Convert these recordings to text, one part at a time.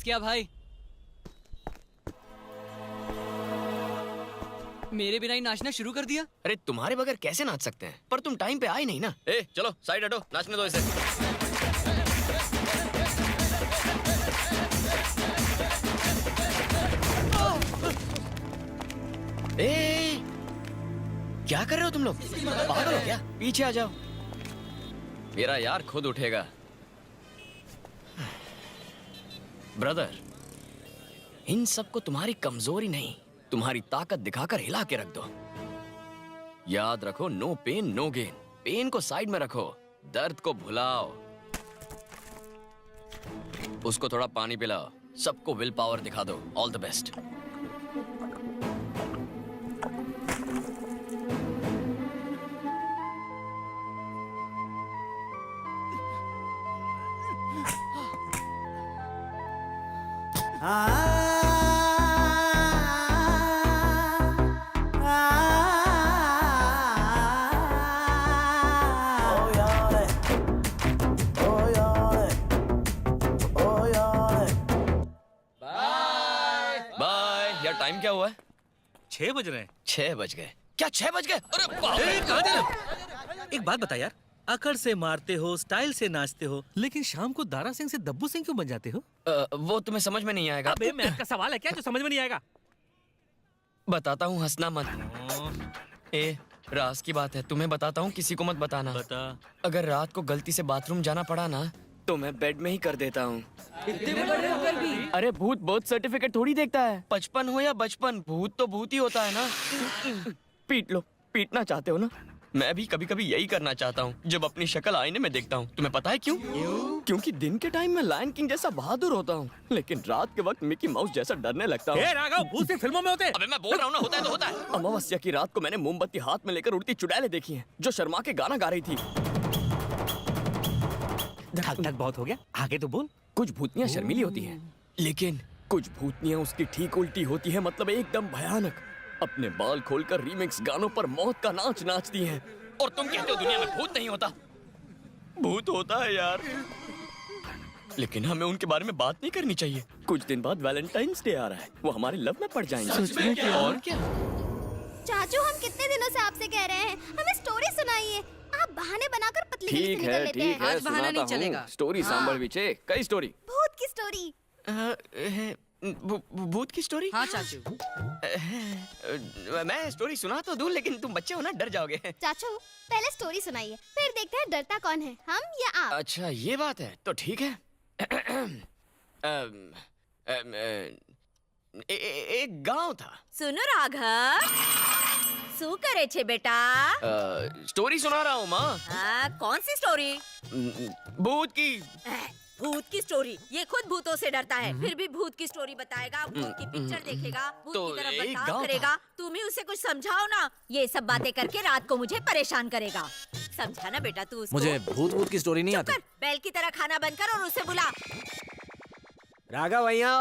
नाच क्या भाई? मेरे बिना ही नाचना शुरू कर दिया। अरे तुम्हारे बगैर कैसे नाच सकते हैं? पर तुम टाइम पे आए नहीं ना। ए चलो साइड हटो, नाचने दो इसे। ए क्या कर रहे हो तुम लोग? पागल हो क्या? पीछे आ जाओ। मेरा यार खुद उठेगा। ब्रदर, इन सबको तुम्हारी कमजोरी नहीं, तुम्हारी ताकत दिखाकर हिला के रख दो। याद रखो, no pain no gain. Pain को साइड में रखो, दर्द को भुलाओ। उसको थोड़ा पानी पिलाओ, सबको विल पावर दिखा दो। All the best. टाइम क्या हुआ है? 6 बज रहे हैं। 6 बज गए? क्या 6 बज गए? अरे बाप रे! कहाँ थे? एक बात बता यार, अकड़ से मारते हो, स्टाइल से नाचते हो, लेकिन शाम को दारा सिंह से दब्बू सिंह क्यों बन जाते हो? वो तुम्हें समझ में नहीं आएगा। अबे मैथ का सवाल है क्या जो समझ में नहीं आएगा? बताता हूँ, हंसना मत। ए राज की बात है, तुम्हें बताता हूँ, किसी को मत बताना। बता। अगर रात को गलती से बाथरूम जाना पड़ा ना, तो मैं बेड में ही कर देता हूँ। अरे भूत बर्थ सर्टिफिकेट थोड़ी देखता है। 55 हो या बचपन, भूत तो भूत ही होता है ना। पीट लो। पीटना चाहते हो ना? मैं भी कभी कभी यही करना चाहता हूँ जब अपनी शक्ल आईने में देखता हूँ। तुम्हें पता है क्यों? क्योंकि दिन के टाइम में लायन किंग जैसा बहादुर होता हूँ, लेकिन रात के वक्त मिकी माउस जैसा डरने लगता हूँ। राघव, भूत सिर्फ फिल्मों में होते हैं। अबे मैं बोल रहा हूँ ना, होता है तो होता है। अमावस्या की रात को मैंने मोमबत्ती हाथ में लेकर उड़ती चुड़ैलें देखी हैं, जो शर्मा के गाना गा रही थी। धक धक बहुत हो गया, आगे तो बोल। कुछ भूतनियाँ शर्मीली होती हैं, लेकिन कुछ भूतनियाँ उसकी ठीक उल्टी होती है, मतलब एकदम भयानक। अपने बाल खोलकर रीमिक्स गानों पर मौत का नाच नाचती हैं। और तुम कहते हो दुनिया में भूत नहीं होता? भूत होता है यार, लेकिन हमें उनके बारे में बात नहीं करनी चाहिए। कुछ दिन बाद वैलेंटाइंस डे आ रहा है, वो हमारे लव में पड़ जाएंगे। और क्या? चाचू, हम कितने दिनों से आपसे कह रहे हैं हमें स्टोरी सुनाइए, आप बहाने बनाकर पतली गली से निकल लेते हैं। आज बहाना नहीं चलेगा। स्टोरी सांभर विचे, कई स्टोरी। भूत की स्टोरी। भूत की स्टोरी? हाँ चाचू। मैं स्टोरी सुना तो दूं, लेकिन तुम बच्चे हो ना, डर जाओगे। चाचू पहले स्टोरी सुनाइए, फिर देखते हैं डरता कौन है, हम या आप। अच्छा ये बात है, तो ठीक है। एक गांव था। सुनो राघव, શું કરે છે બેટા? स्टोरी सुना रहा हूँ माँ। हाँ, कौन सी स्टोरी? भूत की। भूत की स्टोरी? ये खुद भूतों से डरता है, फिर भी भूत की स्टोरी बताएगा, भूत की पिक्चर देखेगा, भूत तो की तरफ एक बर्ताव गाँव करेगा। तुम ही उसे कुछ समझाओ ना, ये सब बातें करके रात को मुझे परेशान करेगा। समझा ना बेटा तू उसको? मुझे भूत की स्टोरी नहीं चुप आती। कर, बैल की तरह खाना बंद कर और उसे बुला। राघव भैया,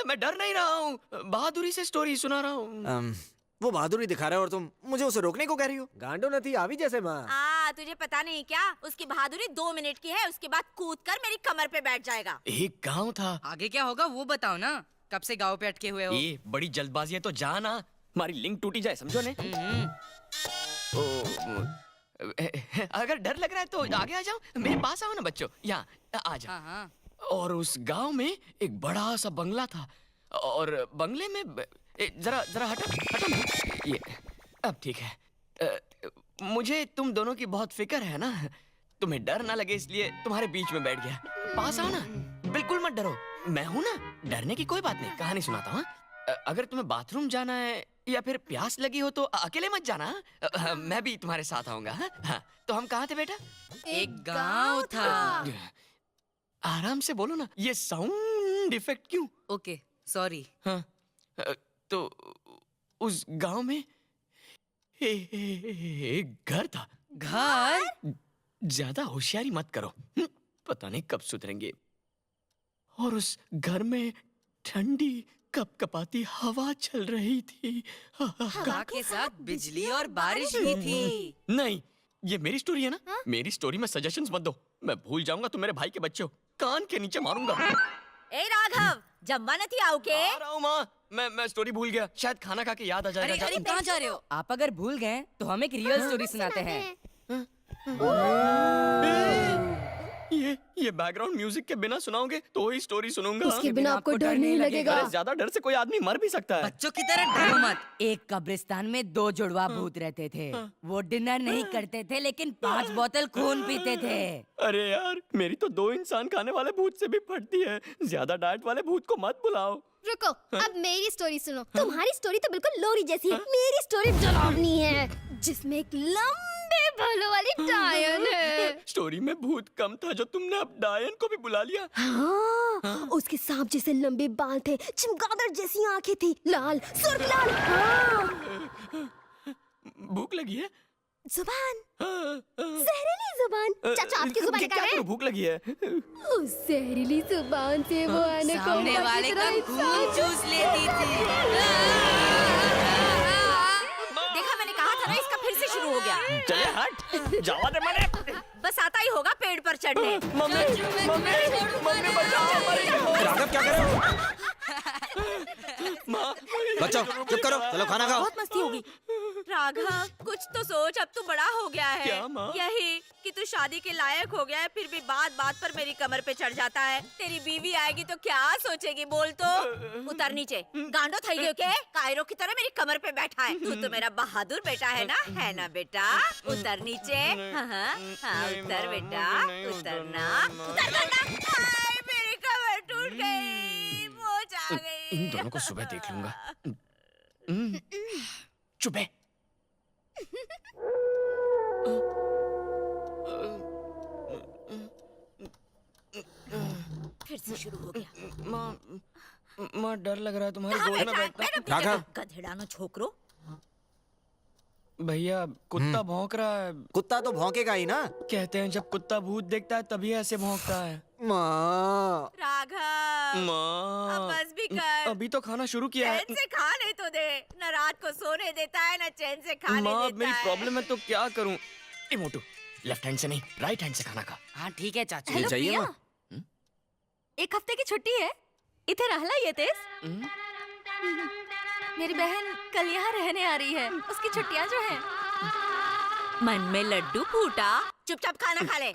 मैं डर नहीं रहा हूँ, बहादुरी से स्टोरी सुना रहा हूँ। वो बहादुरी दिखा रहा है और तुम मुझे उसे रोकने को कह रही हो? गांडो नथी आवी जैसे माँ। तुझे पता नहीं क्या? उसकी बहादुरी 2 मिनट की है, उसके बाद कूद कर मेरी कमर पे बैठ जाएगा। एक गांव था। आगे क्या होगा वो बताओ ना, कब से गांव पे अटके हुए हो? ये बड़ी जल्दबाजी है तो जा ना, हमारी लिंक टूटी जाए, समझो ने। अगर डर लग रहा है तो आगे आ जाओ, मेरे पास आओ ना बच्चों, यहाँ आ जाओ। हाँ। और उस गांव में एक बड़ा सा बंगला था, और बंगले में जरा हटो ना। ये अब ठीक है। मुझे तुम दोनों की बहुत फिक्र है ना, तुम्हें डर ना लगे इसलिए तुम्हारे बीच में बैठ गया। पास आओ ना, बिल्कुल मत डरो, मैं हूं ना, डरने की कोई बात नहीं। कहानी सुनाता हूँ। अगर तुम्हें बाथरूम जाना है या फिर प्यास लगी हो तो अकेले मत जाना, मैं भी तुम्हारे साथ आऊंगा। हाँ, तो हम कहाँ थे बेटा? एक गांव था। आराम से बोलो ना, ये साउंड इफेक्ट क्यों? Okay sorry. हाँ, तो उस गांव में एक घर था। घर? ज्यादा होशियारी मत करो, पता नहीं कब सुधरेंगे। और उस घर में ठंडी कपकपाती हवा चल रही थी। हवा के साथ बिजली और बारिश भी थी। नहीं, ये मेरी स्टोरी है ना। मेरी स्टोरी में सजेशंस मत दो, मैं भूल जाऊंगा तुम मेरे भाई के बच्चे हो, कान के नीचे मारूंगा। ए राघव, जम्बा नहीं आओ के आ रहा हूँ माँ। मैं स्टोरी भूल गया, शायद खाना खा के याद आ जाएगा। अरे कहाँ जा रहे हो? आप अगर भूल गए तो हम एक रियल स्टोरी सुनाते हैं। ये बैकग्राउंड म्यूजिक के बिना सुनाओगे तो ही स्टोरी सुनूंगा। उसके बिना आपको डर नहीं लगेगा। अरे ज्यादा डर से कोई आदमी मर भी सकता है। बच्चों की तरह डरो मत। एक कब्रिस्तान में 2 जुड़वा भूत रहते थे। वो डिनर नहीं करते थे लेकिन 5 बोतल खून पीते थे। अरे यार, मेरी तो 2 इंसान खाने वाले भूत से भी फटती है। ज्यादा डाइट वाले भूत को मत बुलाओ। रुको, अब मेरी स्टोरी सुनो। तुम्हारी स्टोरी तो बिल्कुल लोरी जैसी है। मेरी स्टोरी डरावनी है, जिसमें एक लंबे बालों वाली डायन है। स्टोरी में भूत कम था जो तुमने अब डायन को भी बुला लिया। हाँ, उसके सांप जैसे लंबे बाल थे, चमगादड़ जैसी आंखें थी, लाल सुर्ख लाल। हाँ। भूख लगी है? जुबान, जहरीली जुबान। चाचा आपकी जुबान क्या निकाल रहे करूं, भूख लगी है। उस जहरीली जुबान से वो आने को सामने वाले का खून चूस लेती थी। देखा, मैंने कहा था ना, इसका फिर से शुरू हो गया। चले हट, जावा दे मैंने। बस आता ही होगा पेड़ पर चढ़ने। मम्मी बचाओ, मर गई। राघव क्या कर रहे हो? माँ, बच्चों चुप करो, चलो खाना खाओ। बहुत मस्ती होगी। राघव, कुछ तो सोच, अब तू बड़ा हो गया है। क्या माँ? यही कि तू शादी के लायक हो गया है, फिर भी बात बात पर मेरी कमर पे चढ़ जाता है। तेरी बीवी आएगी तो क्या सोचेगी, बोल तो। उतर नीचे, गांडो थई गयो के? कायरो की तरह मेरी कमर पे बैठा है। तू तो मेरा बहादुर बेटा है ना बेटा? उतर नीचे। हाँ, उतर बेटा, उतरना, उतर। मेरी कमर टूट गई, मोच आ गई। इन दोनों को सुबह देख लूंगा। चुप है। फिर से शुरू हो गया। माँ डर लग रहा है तुम्हारी गोद में बैठना। राघव। गधेड़ानो छोकरो। भैया कुत्ता भौंक रहा है। कुत्ता तो भौंकेगा ही ना। कहते हैं जब कुत्ता भूत देखता है तभी ऐसे भौंकता है। माँ, राघव, माँ, अब बस भी कर। अभी तो खाना शुरू किया है। चैन से खा नहीं तो दे। न रात को सोने देता है, न चैन से खाने माँ, देता मेरी है। प्रॉब्लम है तो क्या करूँ? ए मोटू, लेफ्ट हैंड से नहीं राइट हैंड से खाना खा। हाँ ठीक है चाचू। ये चाहिए माँ? एक हफ्ते की छुट्टी है, इथे रहला ये तेज। मेरी बहन कल यहाँ रहने आ रही है, उसकी छुट्टियाँ जो हैं। मन में लड्डू फूटा, चुपचाप खाना खा ले।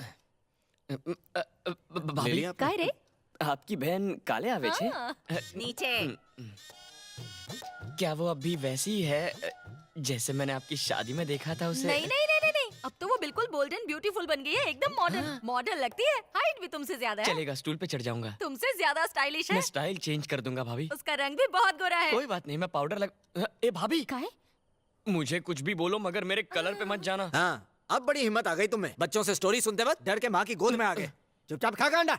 ले लिया आपने? काय रे? आपकी बहन काले आवे छे? हाँ। नीचे। क्या वो अभी वैसी ही है जैसे मैंने आपकी शादी में देखा था उसे? नहीं नहीं नहीं नहीं नहीं, अब तो वो बिल्कुल बोल्ड एंड ब्यूटीफुल बन गई है, एकदम मॉडर्न। मॉडल लगती है, हाइट भी तुमसे ज्यादा है, चलेगा, स्टूल पे चढ़ जाऊंगा। तुमसे ज्यादा स्टाइलिश है। मैं स्टाइल चेंज कर दूंगा भाभी। उसका रंग भी बहुत गोरा है। कोई बात नहीं, मैं पाउडर लग। ए भाभी, काहे? मुझे कुछ भी बोलो मगर मेरे कलर पे मत जाना। हाँ, अब बड़ी हिम्मत आ गई तुम्हें। बच्चों से स्टोरी सुनते वक्त डर के माँ की गोद में आ गए। चुपचाप खा अंडा।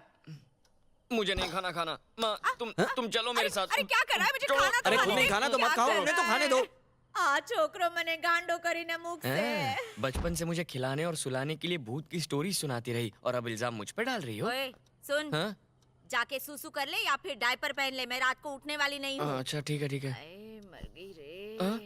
मुझे नहीं खाना। माँ, तुम चलो मेरे साथ। अरे क्या कर रहा है? मुझे छोड़ो। खाना तो अरे खाने खुद नहीं दे। खाना तो क्या मत खाओ, कर उन्हें तो रहा खाने है? दो। छोकरो मने गांडो करी न मुख से। बचपन से मुझे खिलाने और सुलाने के लिए भूत की स्टोरी सुनाती रही और अब इल्जाम मुझ पे डाल रही हो। ओए, सुन, हाँ? जाके सूसू कर ले या फिर डायपर पहन ले। मैं रात को उठने वाली नहीं हूँ। अच्छा ठीक है। अरे, मर गई रे। हाँ?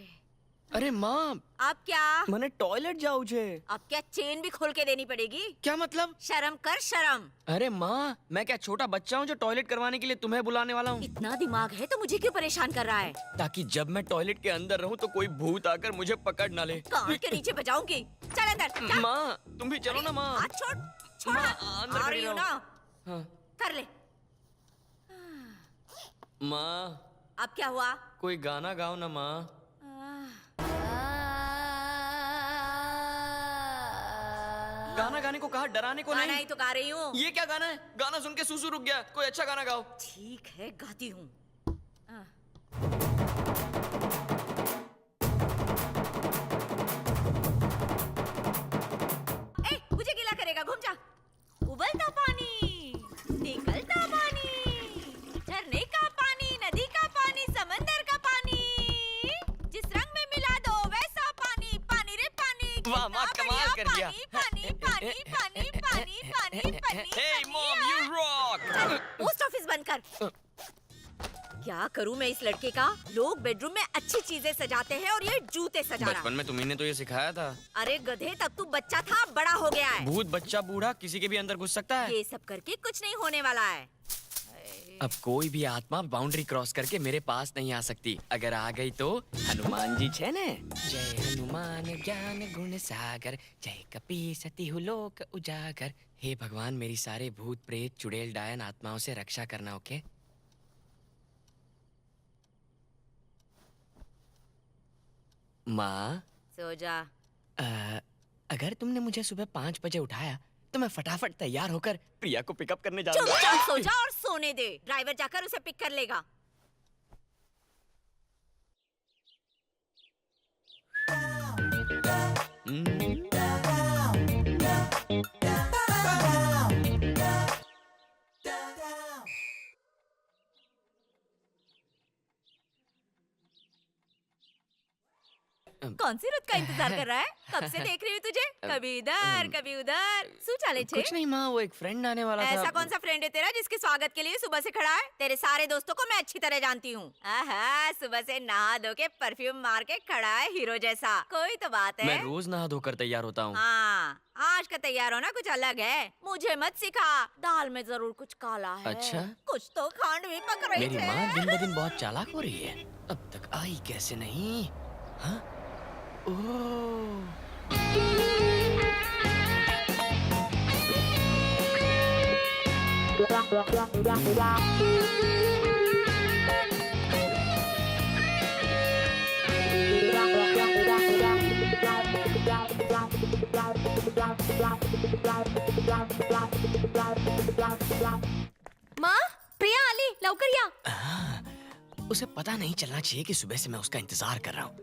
अरे माँ, अब क्या? मैंने टॉयलेट जाऊँ छे। अब क्या चेन भी खोल के देनी पड़ेगी? क्या मतलब? शर्म कर, शर्म। अरे माँ, मैं क्या छोटा बच्चा हूँ जो टॉयलेट करवाने के लिए तुम्हें बुलाने वाला हूँ? इतना दिमाग है तो मुझे क्यों परेशान कर रहा है? ताकि जब मैं टॉयलेट के अंदर रहूँ तो कोई भूत आकर मुझे पकड़ ना ले। कान के नीचे बजाऊंगी। चल अंदर, चल। माँ, तुम भी चलो ना माँ। हाथ छोड़, छोड़। माँ, अंदर आ खड़ी रही हूँ रहो। ना, हाँ। कर ले। माँ, अब क्या हुआ? कोई गाना गाओ ना माँ। गाना गाने को कहा, डराने को गाना नहीं। ही तो गा रही हूँ। ये क्या गाना है? गाना सुन के सूसू रुक गया। कोई अच्छा गाना गाओ। ठीक है, गाती हूँ। ए, मुझे गीला करेगा, घूम जा। उबलता पानी, निकलता पानी, झरने का पानी, नदी का पानी, समंदर का पानी, जिस रंग में मिला दो वैसा पानी, पानी रे पानी। वाह, माँ, कितना कमाल बढ़िया कर दिया। पानी, पानी, पानी, पानी, पानी, पानी, Hey mom, you rock! Post office बंद कर। क्या करूं मैं इस लड़के का? लोग बेडरूम में अच्छी चीजें सजाते हैं और ये जूते सजा रहा। बचपन में तुम्ही ने तो ये सिखाया था। अरे गधे, तब तू बच्चा था, अब बड़ा हो गया है। भूत, बच्चा, बूढ़ा किसी के भी अंदर घुस सकता है। ये सब करके कुछ नहीं होने वाला है। अब कोई भी आत्मा बाउंड्री क्रॉस करके मेरे पास नहीं आ सकती। अगर आ गई तो हनुमान जी छे ने। जय हनुमान ज्ञान गुण सागर, जय कपी सती लोक उजागर। हे भगवान, मेरी सारे भूत प्रेत चुड़ैल डायन आत्माओं से रक्षा करना। ओके माँ, सो जा। अगर तुमने मुझे सुबह 5 बजे उठाया तो मैं फटाफट तैयार होकर प्रिया को पिकअप करने जाऊंगा। चुपचाप सो जा और सोने दे। ड्राइवर जाकर उसे पिक कर लेगा। कौन सी रुत का इंतजार कर रहा है? कब से देख रही हूँ तुझे, कभी इधर कभी उधर। सू चाले छे? कुछ नहीं माँ, वो एक फ्रेंड आने वाला था। ऐसा कौन सा फ्रेंड है तेरा जिसके स्वागत के लिए सुबह से खड़ा है? तेरे सारे दोस्तों को मैं अच्छी तरह जानती हूँ। आहा, सुबह से नहा धो के परफ्यूम मार के खड़ा है हीरो जैसा। कोई तो बात है। मैं रोज नहा धोकर तैयार होता हूँ। हाँ, आज का तैयार होना कुछ अलग है। मुझे मत सिखा। दाल में जरूर कुछ काला है। अच्छा? कुछ तो खांड भी पक रही मेरी है। माँ दिन ब दिन बहुत चालाक हो रही है। अब तक आई कैसे नहीं? हाँ? ओह। माँ, प्रिया आली, लवकर या। उसे पता नहीं चलना चाहिए कि सुबह से मैं उसका इंतजार कर रहा हूँ।